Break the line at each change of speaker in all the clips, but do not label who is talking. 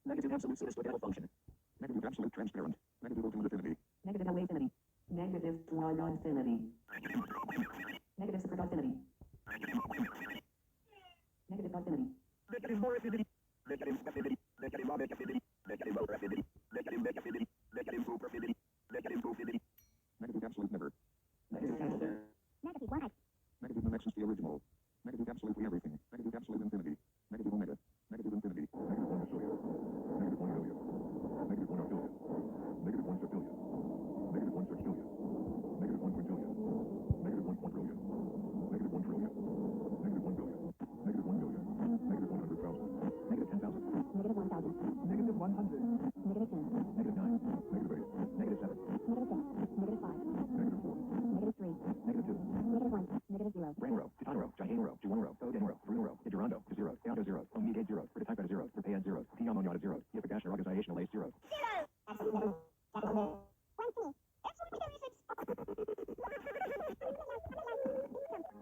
Negative absolute superscript function. Negative absolute transparent. Negative ultimate infinity. Negative LA infinity. Negative one infinity. Negative super infinity. Negative infinity. Negative more infinity. Negative infinity. Negative more infinity. Negative over infinity. Negative infinity. Negative super infinity. Negative infinity. Negative absolute never. Negative absolute.
Negative 1x.
Negative the next is the original. Negative absolutely everything. Negative absolute infinity. Negative omega. Negative infinity. Negative 1 billion. Negative 1 billion. Negative 1 billion. Negative 1 billion. Negative 1 billion. Negative 1 billion. Negative 1 quadrillion. Negative 1 trillion. Negative 1 billion. Negative 1 million. Negative 100,000. Negative 10,000.
Negative 1,000.
Negative 100.
Negative 10.
Negative 9. Negative 8. Negative 7.
Negative 6. Negative 5.
Negative 4.
Negative 3.
Negative 2.
Negative 1. Negative 0.
Brainro, Titanro, Giganro, Juanro, Odenro, Brunero, Idurando, zeros, Theodo zeros, Omega zeros, Prototype at zeros, Prepayan zeros, Tiamonada zeros, Yipagash organization alays zeros.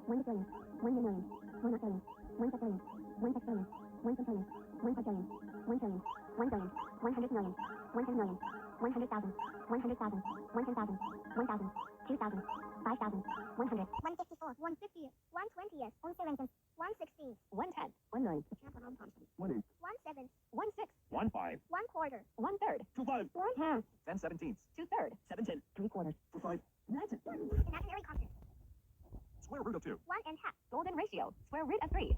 1 billion. 1 million. 1 billion. 1 billion. 1 billion. 1 billion. 1 billion. 1 billion. 1 billion. 100 million. 100 million. 100,000. 100,000. 100,000. 1,000. 2,000. 5,000. 100. 154. 150. 120. 170. 116. 110. 19.
1 8.
17.
1/6,
1 5.
1 quarter.
1/3,
2 5.
1 half.
10 17.
2/3,
7 10.
3 quarters.
4 5.
9,
Imaginary constant.
Square root of 2.
1 and half.
golden ratio, square root of 3.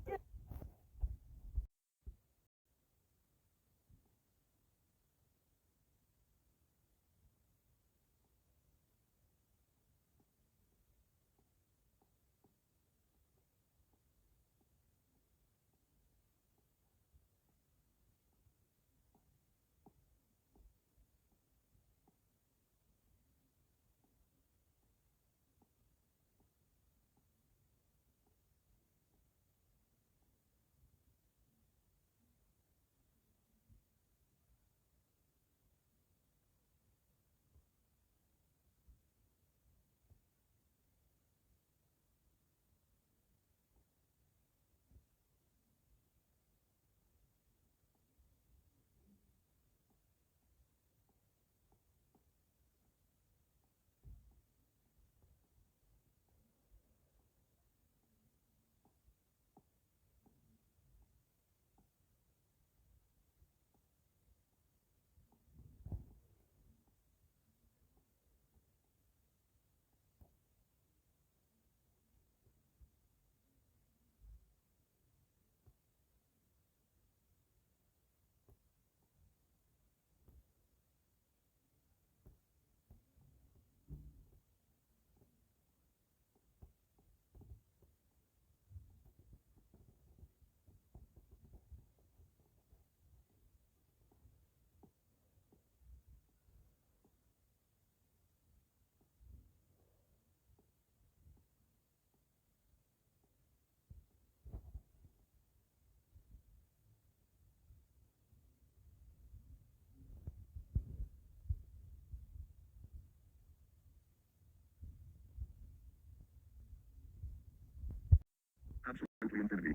Absolutely infinity.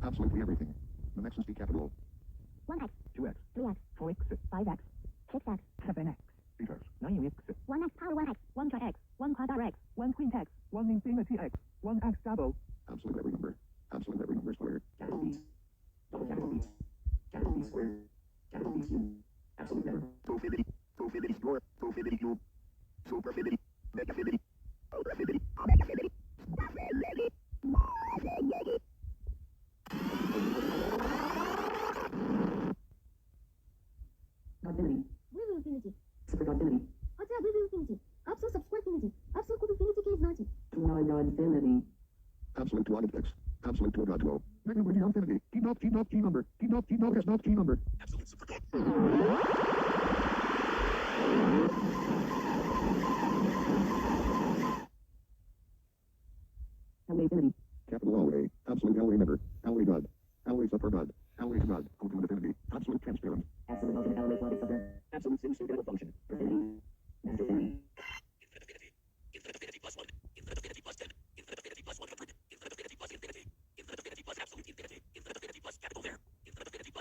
Absolutely everything. The next is the capital.
1x.
2x.
3x.
4x.
5x. 6x.
7x,
8x.
9x,
1x power 1x.
1 pi x, 1 quadrat x, 1 queen x, 1 infinity x, 1 x double.
Absolute every number. Absolute every number squared. Capital B. Capital B. Capital B squared. Capital B cubed. Absolute never. Profinity. Profinity square. Profinity cube. Superfinity. Megafinity. Overfinity. Megafinity. Godfinity.
Вывел infinity.
Super Godfinity.
Хотя вывел infinity. Absolute subsquare infinity. Absolute куб infinity k знати.
Godfinity. Absolute to x. Absolute to a God 12. Make number to infinity. Key not key not key number. Key not is not key number. Absolute super God.
Infinity.
Capital Alway. Absolute Alway never. Alway God. Alway super God. Alway to God. Ultimate infinity. Absolute transparent. Absolute ultimate Alway logic subject. Absolute sin super function. Infinity. Infinity. Infinite infinity plus 1. Infinite infinity plus 10. Infinite infinity plus 100. Infinite infinity plus infinity. Infinite infinity plus absolute infinity. Infinite infinity plus capital there. Infinite infinity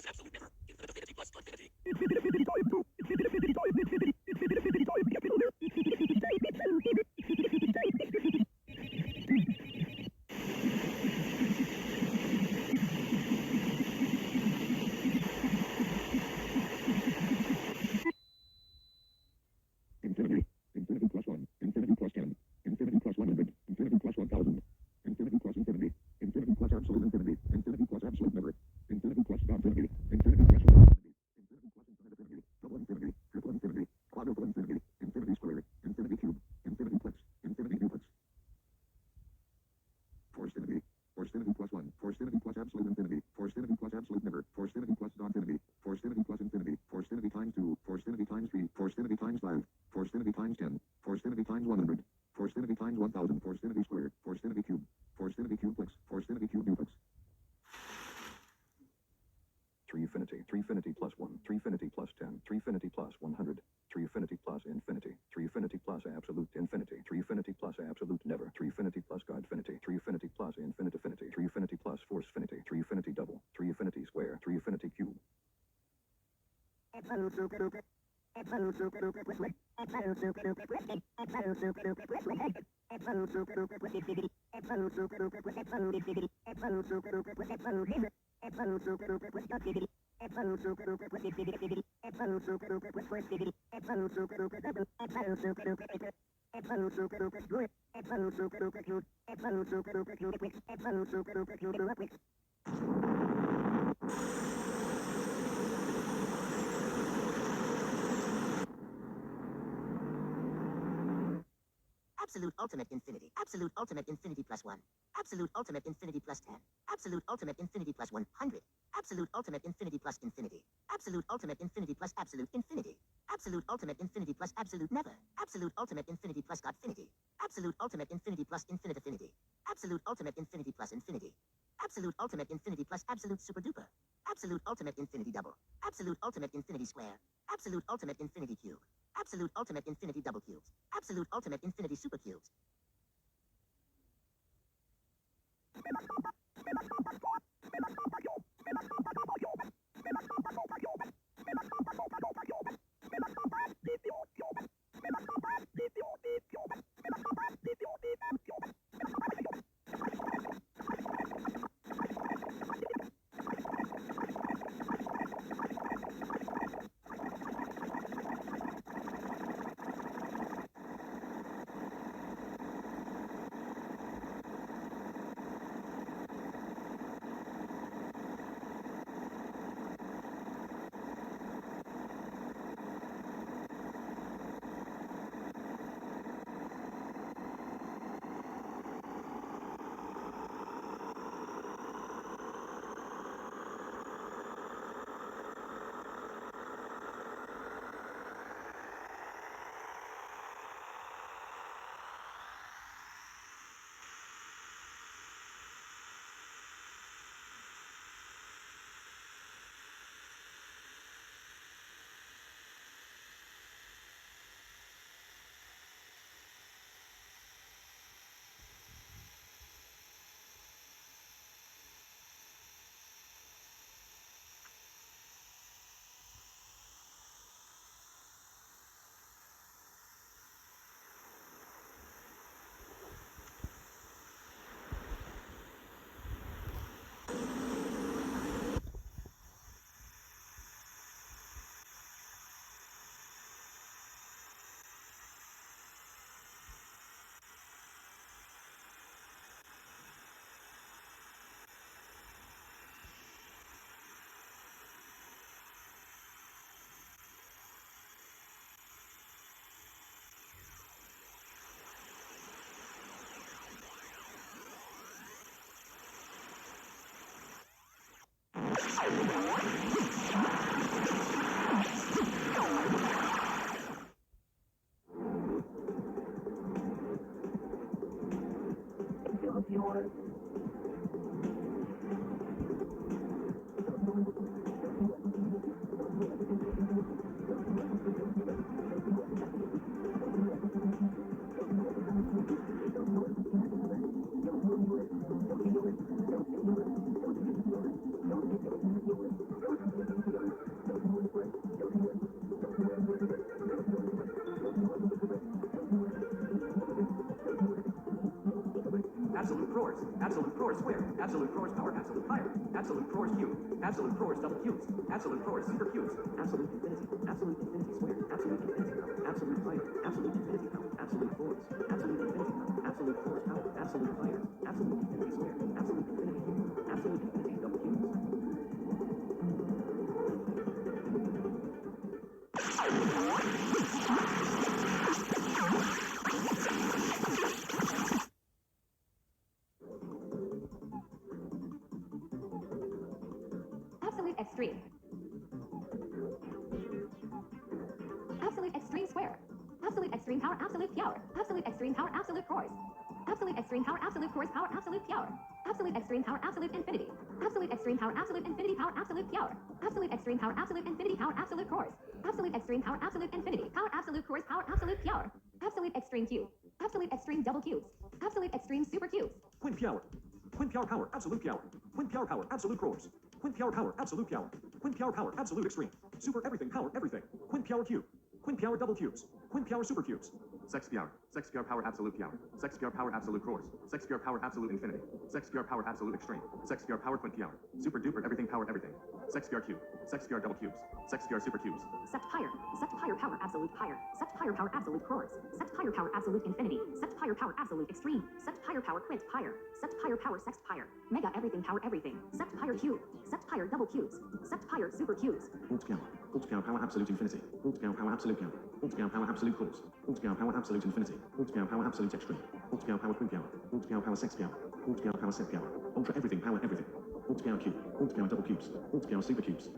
Infinity. Infinity plus 1. Infinity plus 10. Infinity plus 100. Infinity plus 1000. Infinity plus infinity. Infinity plus absolute infinity. Infinity plus absolute never. Infinity plus infinity. Infinity plus infinity. Infinity plus infinite infinity. Double infinity. Triple infinity. Quadruple infinity. Infinity squared. Infinity cube. Infinity plex. Infinity duplex. Forcefinity. Forcefinity plus 1. Forcefinity plus absolute infinity. Forcefinity plus absolute never. Forcefinity plus infinity. Forcefinity plus infinity. Forcefinity times 2. Forcefinity times 3. Forcefinity times 5. Forcefinity times 10. Forcefinity times 100. Forcefinity times 1000. Forcefinity squared. Forcefinity cube. Forcefinity cubeplex. Forcefinity cube duplex. Threefinity. Threefinity plus 1. Threefinity plus 10. Threefinity plus 100. Threefinity plus infinity. Threefinity plus absolute infinity. Threefinity plus absolute never. Threefinity plus godfinity. Threefinity plus infinityfinity. Threefinity plus forcefinity. Threefinity double. Threefinity square. Threefinity cube.
Absolute super duper. Absolute super duper plus one. Absolute super duper plus ten. Absolute super duper plus 100. Absolute super duper plus infinity. Absolute super duper plus absolute infinity. Absolute super duper plus absolute never. Absolute super duper plus infinity. Absolute super duper plus infinity. Absolute super duper plus forcefinity. Absolute super duper double. Absolute super duper hyper. Absolute super duper square. Absolute super duper cube. Absolute super duper cube. Absolute super duper cube. Absolute ultimate infinity. Absolute ultimate infinity plus 1. Absolute ultimate infinity plus 10. Absolute ultimate infinity plus 100. Absolute ultimate infinity plus infinity. Absolute ultimate infinity plus absolute infinity. Absolute ultimate infinity plus absolute never. Absolute ultimate infinity plus godfinity. Absolute ultimate infinity plus infinite affinity. Absolute ultimate infinity plus infinity. Absolute ultimate infinity plus absolute super duper. Absolute ultimate infinity double. Absolute ultimate infinity square. Absolute ultimate infinity cube. Absolute ultimate infinity double cubes. Absolute ultimate infinity super cubes.
absolute crores power, absolute fire, absolute crores cube, absolute crores double cubes, absolute crores super cubes, absolute infinity squared, absolute infinity power, absolute fire, absolute infinity power, absolute crores, absolute infinity power, absolute crores power, absolute fire, absolute infinity squared, absolute infinity cube, absolute infinity double cubes.
Absolute extreme. Absolute extreme square. Absolute extreme power, absolute power. Absolute extreme power, absolute cores. Absolute extreme power, absolute cores power, absolute power. Absolute extreme power, absolute infinity. Absolute extreme power, absolute infinity power, absolute power. Absolute extreme power, absolute infinity power, absolute cores. Absolute extreme power, absolute infinity power, absolute cores power, absolute power. Absolute extreme cube. Absolute extreme double cubes. Absolute extreme super cubes.
Quint power. Quint power, absolute power. Quint power, absolute crores. Quint power, absolute power. Quint power, absolute extreme. Super everything, power everything. Quint power cube. Quint power double cubes. Quint power super cubes. Sex power, absolute power. Sex power, absolute crores. Sex power, absolute infinity. Sex power, absolute extreme. Sex power, quint power. Super duper everything, power everything. Sex cube. Sex double cubes. Sex super cubes.
Sect pyre power, absolute pyre. Sect pyre power, absolute cores. Sect pyre power, absolute infinity. Sect pyre power, absolute extreme. Sect pyre power, quint pyre. Sect pyre power, sext pyre. Mega everything, power everything. Sect pyre cube. Sect pyre double cubes. Sect pyre super cubes.
Alt power, absolute infinity. Alt power, absolute power. Alt power, absolute cores. Alt power, absolute infinity. Alt power, absolute extreme. Alt power, quint power. Alt power, sex power. Alt power, set power. Ultra everything, power everything. Alt power cube. Alt power double cubes. Alt power super cubes.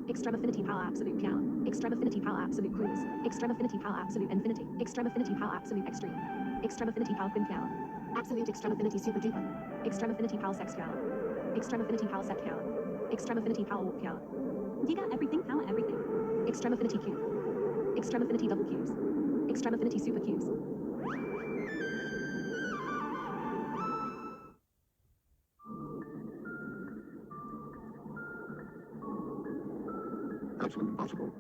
Extreme affinity power, absolute power. Extreme affinity power, absolute cruise. Extreme affinity power, absolute infinity. Extreme affinity power, absolute extreme. Extreme affinity power, quint power. Absolute extreme affinity super duper. Extreme affinity power, sex power. Extreme affinity power, set power. Extreme affinity power, warp power. Giga everything, power everything. Extreme affinity cube. Extreme affinity double cubes. Extreme affinity super cubes.
Absolute impossible.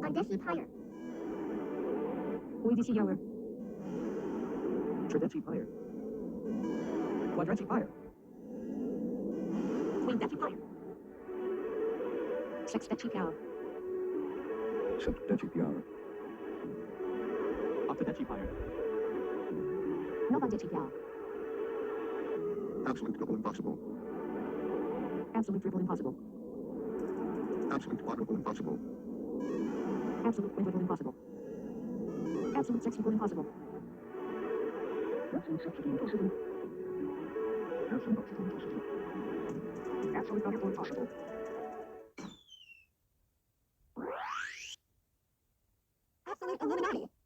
Undeci pyre.
Oidisi yower.
Trideci pyre. Quadreci pyre.
Quindeci pyre. Sexteci power.
Septeci power.
Octodeci pyre.
Novadeci power.
Absolute double impossible.
Absolute triple impossible.
Absolute quadruple impossible.
Absolute quintuple impossible. Absolute sextuple impossible.
Absolute sextuple impossible. Absolute octuple impossible.
Absolute quadruple impossible.
Absolute Illuminati.